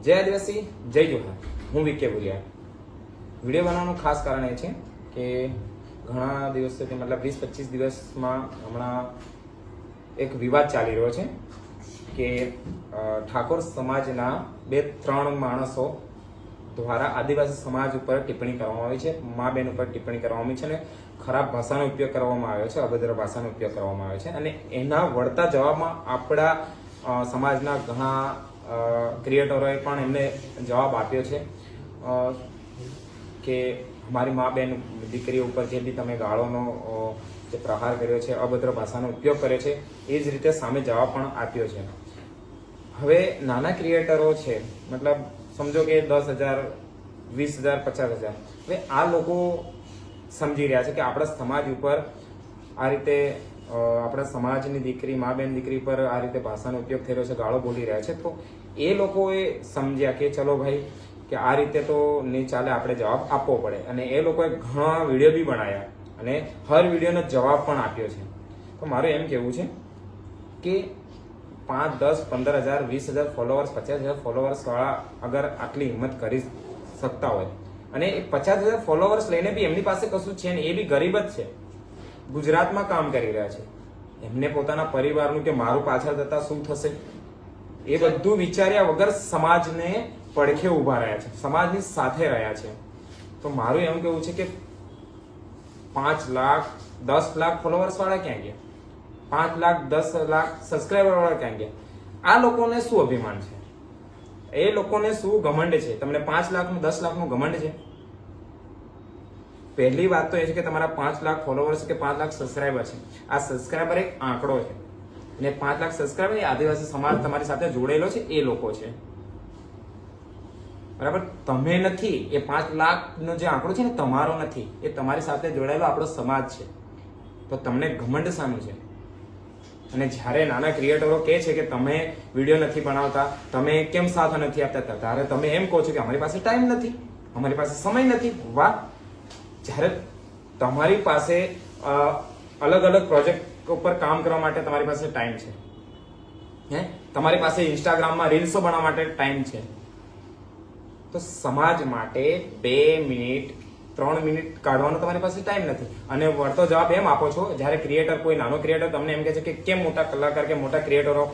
જય આદિવાસી જય જોહાર. હું વિકે ભુરિયા. વિડીયો બનાવવાનું ખાસ કારણ એ છે કે ઘણા દિવસોથી મતલબ 20-25 દિવસમાં હમણાં એક વિવાદ ચાલી રહ્યો છે કે ઠાકોર સમાજના 2-3 માણસો દ્વારા આદિવાસી સમાજ ઉપર ટિપ્પણી કરવામાં આવી છે, મા બેન ઉપર ટિપ્પણી કરવામાં આવી છે અને ખરાબ ભાષાનો ઉપયોગ કરવામાં આવ્યો છે, અભદ્ર ભાષાનો ઉપયોગ કરવામાં આવ્યો છે. અને એના વળતા જવાબમાં આપણા સમાજના ઘણા ક્રિએટરોએ પણ એમને જવાબ આપ્યો છે કે અમારી મા બેન દીકરીઓ ઉપર જે બી તમે ગાળોનો જે પ્રહાર કર્યો છે, અભદ્ર ભાષાનો ઉપયોગ કર્યો છે, એ જ રીતે સામે જવાબ પણ આપ્યો છે. હવે નાના ક્રિએટરો છે, મતલબ સમજો કે 10,000, 20,000, 50,000, હવે આ લોકો સમજી રહ્યા છે કે આપણા સમાજ ઉપર આ રીતે આપણા સમાજની દીકરી, મા બેન દીકરી પર આ રીતે ભાષાનો ઉપયોગ થઈ રહ્યો છે, ગાળો બોલી રહ્યા છે. તો એ લોકોએ સમજ્યા કે ચલો ભાઈ કે આ રીતે તો નહીં ચાલે, આપણે જવાબ આપવો પડે. અને એ લોકોએ ઘણા વિડીયો બી બનાવ્યા અને હર વિડીયોનો જવાબ પણ આપ્યો છે. તો મારું એમ કહેવું છે કે 5, 10, 15,000, 20,000 ફોલોવર્સ, 50,000 ફોલોવર્સ વાળા અગર આટલી હિંમત કરી શકતા હોય અને 50,000 ફોલોવર્સ લઈને બી એમની પાસે કશું છે ને, એ બી ગરીબ જ છે, ગુજરાતમાં કામ કરી રહ્યા છે, એમને પોતાના પરિવારનું કે મારું પાછળ જતા શું થશે એ બધું વિચાર્યા વગર સમાજને પડખે ઉભા રહ્યા છે, સમાજની સાથે રહ્યા છે. તો મારું એમ કેવું છે કે 5 લાખ, 10 લાખ ફોલોવર્સ વાળા ક્યાં ગયા? 5 લાખ, 10 લાખ સબસ્ક્રાઈબર વાળા ક્યાં ગયા? આ લોકોને શું અભિમાન છે? એ લોકોને શું ઘમંડ છે? તમને 5 લાખનું, 10 લાખનું ઘમંડ છે? પહેલી વાત તો એ છે કે તમારા 5 લાખ ફોલોવર્સ કે 5 લાખ સબસ્ક્રાઈબર છે. આ સબસ્ક્રાઈબર એક આંકડો છે અને 5 લાખ સબસ્ક્રાઈબર એ આદિવાસી સમાજ તમારી સાથે જોડેલો છે, એ લોકો છે, બરાબર? તમે નથી. એ 5 લાખનો જે આંકડો છે ને, તમારો નથી, એ તમારી સાથે જોડાયેલો આપણો સમાજ છે. તો તમને ઘમંડ શાનું છે? અને જ્યારે નાના ક્રિએટરો કહે છે કે તમે વિડીયો નથી બનાવતા, તમે કેમ સાથ નથી આપતા, ત્યારે તમે એમ કહો છો કે અમારી પાસે ટાઈમ નથી, અમારી પાસે સમય નથી. વાહ! જ્યારે તમારી પાસે અલગ અલગ પ્રોજેક્ટ ઉપર કામ કરવા માટે તમારી પાસે ટાઈમ છે, તમારી પાસે ઇન્સ્ટાગ્રામમાં રીલ્સો બનાવવા માટે ટાઈમ છે, તો સમાજ માટે 2 મિનિટ, 3 મિનિટ કાઢવાનો તમારી પાસે ટાઈમ નથી. અને વળતો જવાબ એમ આપો છો જ્યારે ક્રિએટર, કોઈ નાનો ક્રિએટર તમને એમ કહે છે કે કેમ મોટા કલાકાર કે મોટા ક્રિએટરો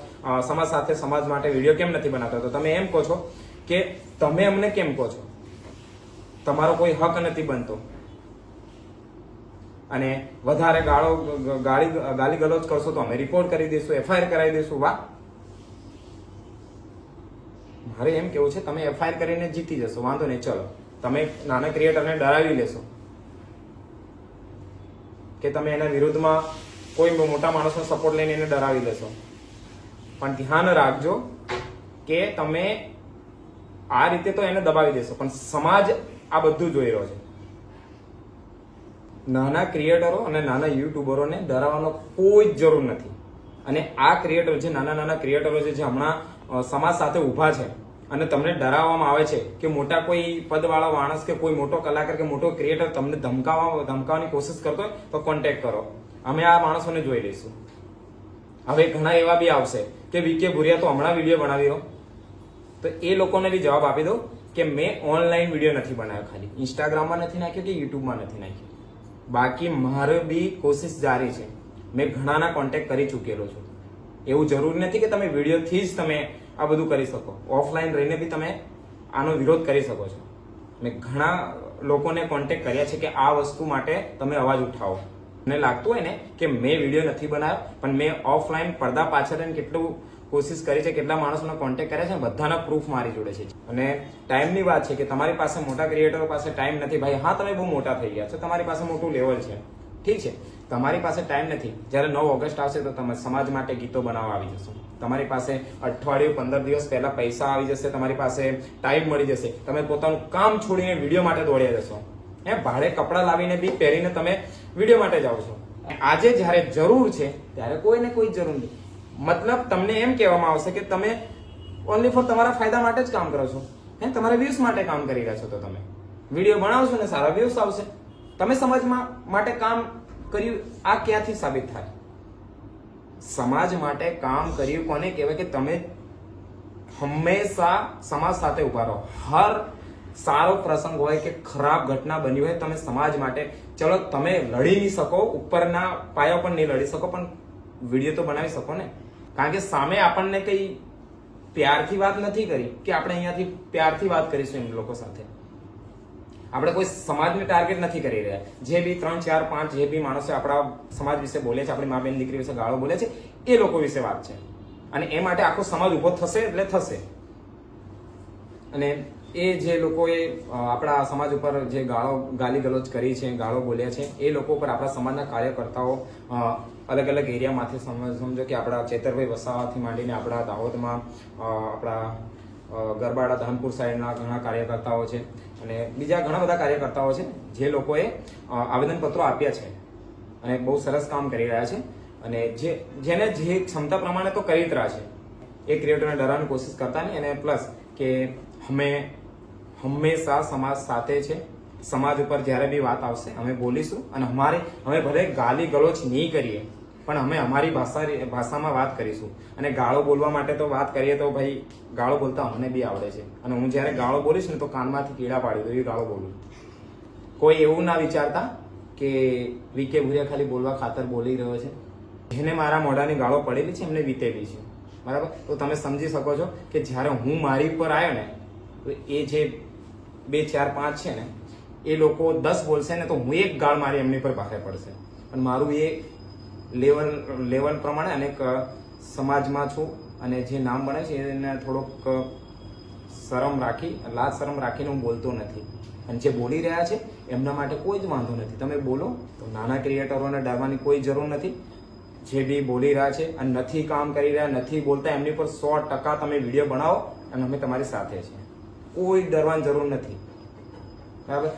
સમાજ સાથે, સમાજ માટે વિડીયો કેમ નથી બનાવતા, તો તમે એમ કહો છો કે તમે અમને કેમ કહો છો, તમારો કોઈ હક નથી બનતો અને વધારે ગાલી ગલોચ કરશો તો અમે રિપોર્ટ કરી દઈશું, FIR કરાવી દઈશું. વાહ! મારે એમ કેવું છે તમે FIR કરીને જીતી જશો, વાંધો નહીં, ચલો તમે નાના ક્રિએટરને ડરાવી લેશો કે તમે એના વિરુદ્ધમાં કોઈ મોટા માણસનો સપોર્ટ લઈને એને ડરાવી લેશો, પણ ધ્યાન રાખજો કે તમે આ રીતે તો એને દબાવી દેશો, પણ સમાજ આ બધું જોઈ રહ્યો છે. નાના ક્રિએટરો અને નાના યુટ્યુબરોને ડરાવવાનો કોઈ જ જરૂર નથી. અને આ ક્રિએટર, જે નાના ક્રિએટરો છે, જે હમણાં સમાજ સાથે ઊભા છે અને તમને ડરાવવામાં આવે છે કે મોટા કોઈ પદવાળા માણસ કે કોઈ મોટો કલાકાર કે મોટો ક્રિએટર તમને ધમકાવવાની કોશિશ કરતો હોય તો કોન્ટેક્ટ કરો, અમે આ માણસોને જોઈ લઈશું. હવે ઘણા એવા બી આવશે કે વિકે ભુરિયા તો હમણાં વિડીયો બનાવી રહ્યો, તો એ લોકોને બી જવાબ આપી દો કે મેં ઓનલાઈન વિડીયો નથી બનાવ્યો, ખાલી ઇન્સ્ટાગ્રામમાં નથી નાખ્યો કે યુટ્યુબમાં નથી નાખ્યો, બાકી મારે બી કોશિશ જારી છે, મેં ઘણાના કોન્ટેક્ટ કરી ચૂકેલો છું. એવું જરૂરી નથી કે તમે વિડીયોથી જ તમે આ બધું કરી શકો, ઓફલાઈન રહીને બી તમે આનો વિરોધ કરી શકો છો. મેં ઘણા લોકોને કોન્ટેક્ટ કર્યા છે કે આ વસ્તુ માટે તમે અવાજ ઉઠાવો. મને લાગતું હોય ને કે મેં વિડીયો નથી બનાવ્યો, પણ મેં ઓફલાઈન પડદા પાછળ કેટલું કોશિશ કરી છે, કેટલા માણસોને કોન્ટેક્ટ કર્યા છે, બધાના પ્રૂફ મારી જોડે છે. અને ટાઈમની વાત છે કે તમારી પાસે મોટા ક્રિએટરો પાસે ટાઈમ નથી. ભાઈ હા, તમે બહુ મોટા થઈ ગયા છો, તમારી પાસે મોટું લેવલ છે, ઠીક છે, તમારી પાસે ટાઈમ નથી. જ્યારે 9 ઓગસ્ટ આવશે તો તમે સમાજ માટે ગીતો બનાવવા આવી જશો, તમારી પાસે અઠવાડિયું 15 દિવસ પહેલા પૈસા આવી જશે, તમારી પાસે ટાઈમ મળી જશે, તમે પોતાનું કામ છોડીને વિડીયો માટે દોડ્યા જશો, ભાડે કપડાં લાવીને બી પહેરીને તમે વિડીયો માટે જાઓ છો. આજે જ્યારે જરૂર છે ત્યારે કોઈને કોઈ જરૂર નહીં. મતલબ તમને એમ કહેવામાં આવશે કે તમે ઓનલી ફોર તમારા ફાયદા માટે જ કામ કરો છો, તમારા વ્યૂઝ માટે કામ કરી રહ્યા છો. તો તમે વિડીયો બનાવશો ને સારા વ્યૂઝ આવશે, તમે સમાજમાં માટે કામ કર્યું, આ ક્યાંથી સાબિત થાય? સમાજ માટે કામ કર્યું કોને કહેવાય? કે તમે હંમેશા સમાજ સાથે ઉભા રહો. હર સારો પ્રસંગ હોય કે ખરાબ ઘટના બની હોય, તમે સમાજ માટે, ચલો તમે લડી નહીં શકો, ઉપરના પાયા પર નહીં લડી શકો, પણ વિડીયો તો બનાવી શકો ને. કારણ કે સામે આપણને કઈ પ્યારથી વાત નથી કરી કે આપણે અહીંયાથી પ્યારથી વાત કરીશું એમ લોકો સાથે. આપણે કોઈ સમાજને ટાર્ગેટ નથી કરી રહ્યા. જે બી 3, 4, 5 જે બી માણસો આપણા સમાજ વિશે બોલે છે, આપણી મા બેન દીકરી વિશે ગાળો બોલે છે, એ લોકો વિશે વાત છે. અને એ માટે આખો સમાજ ઉભો થશે એટલે થશે. અને એ જે લોકોએ આપણા સમાજ ઉપર જે ગાલી ગલોચ કરી છે, ગાળો બોલ્યા છે, એ લોકો ઉપર આપણા સમાજના કાર્યકર્તાઓ અલગ અલગ એરિયામાંથી સમજો કે આપણા ચેતરભાઈ વસાવાથી માંડીને આપણા દાહોદમાં આપણા ગરબાડા ધાનપુર સાઈડના ઘણા કાર્યકર્તાઓ છે અને બીજા ઘણા બધા કાર્યકર્તાઓ છે જે લોકોએ આવેદનપત્રો આપ્યા છે અને બહુ સરસ કામ કરી રહ્યા છે. અને જેને જે ક્ષમતા પ્રમાણે તો કરી જ રહ્યા છે. એ ક્રિએટરને ડરાવવાની કોશિશ કરતા નહીં. અને પ્લસ કે અમે હંમેશા સમાજ સાથે છે. સમાજ ઉપર જ્યારે બી વાત આવશે અમે બોલીશું. અને અમે ભલે ગાલી ગલોચ નહીં કરીએ પણ અમે અમારી ભાષામાં વાત કરીશું. અને ગાળો બોલવા માટે તો વાત કરીએ તો ભાઈ ગાળો બોલતા અમને બી આવડે છે. અને હું જ્યારે ગાળો બોલીશ ને તો કાનમાંથી કીડા પાડી દઉં, એ ગાળો બોલું. કોઈ એવું ના વિચારતા કે વીકે ભૂરિયા ખાલી બોલવા ખાતર બોલી રહ્યો છે. જેને મારા મોઢાની ગાળો પડેલી છે એમને વીતેલી છે, બરાબર. તો તમે સમજી શકો છો કે જ્યારે હું મારી ઉપર આવ્યો ને તો એ જે 2, 4, 5 છે ને એ લોકો 10 બોલશે ને તો હું એક ગાળ મારી એમની પર ભારે પડશે. અને મારું એ લેવલ પ્રમાણે અને સમાજમાં છું અને જે નામ બને છે એને થોડોક લાજ શરમ રાખીને હું બોલતો નથી. અને જે બોલી રહ્યા છે એમના માટે કોઈ જ વાંધો નથી. તમે બોલો તો નાના ક્રિએટરોને ડરવાની કોઈ જરૂર નથી. જે બી બોલી રહ્યા છે અને નથી કામ કરી રહ્યા, નથી બોલતા, એમની પર 100% તમે વિડીયો બનાવો અને અમે તમારી સાથે છીએ. કોઈ ડરવાની જરૂર નથી, બરાબર.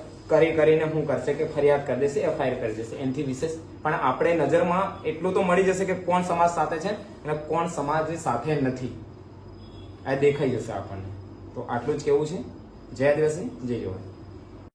કરીને શું કરશે કે ફરિયાદ કરી દેશે, FIR કરી દેશે, એનાથી વિશેષ પણ આપણે નજરમાં એટલું તો મળી જશે કે કોણ સમાજ સાથે છે અને કોણ સમાજ સાથે નથી. આ દેખાઈ જશે આપણને. તો આટલું જ કેવું છે. જય આદિવાસી, જય જોહાર.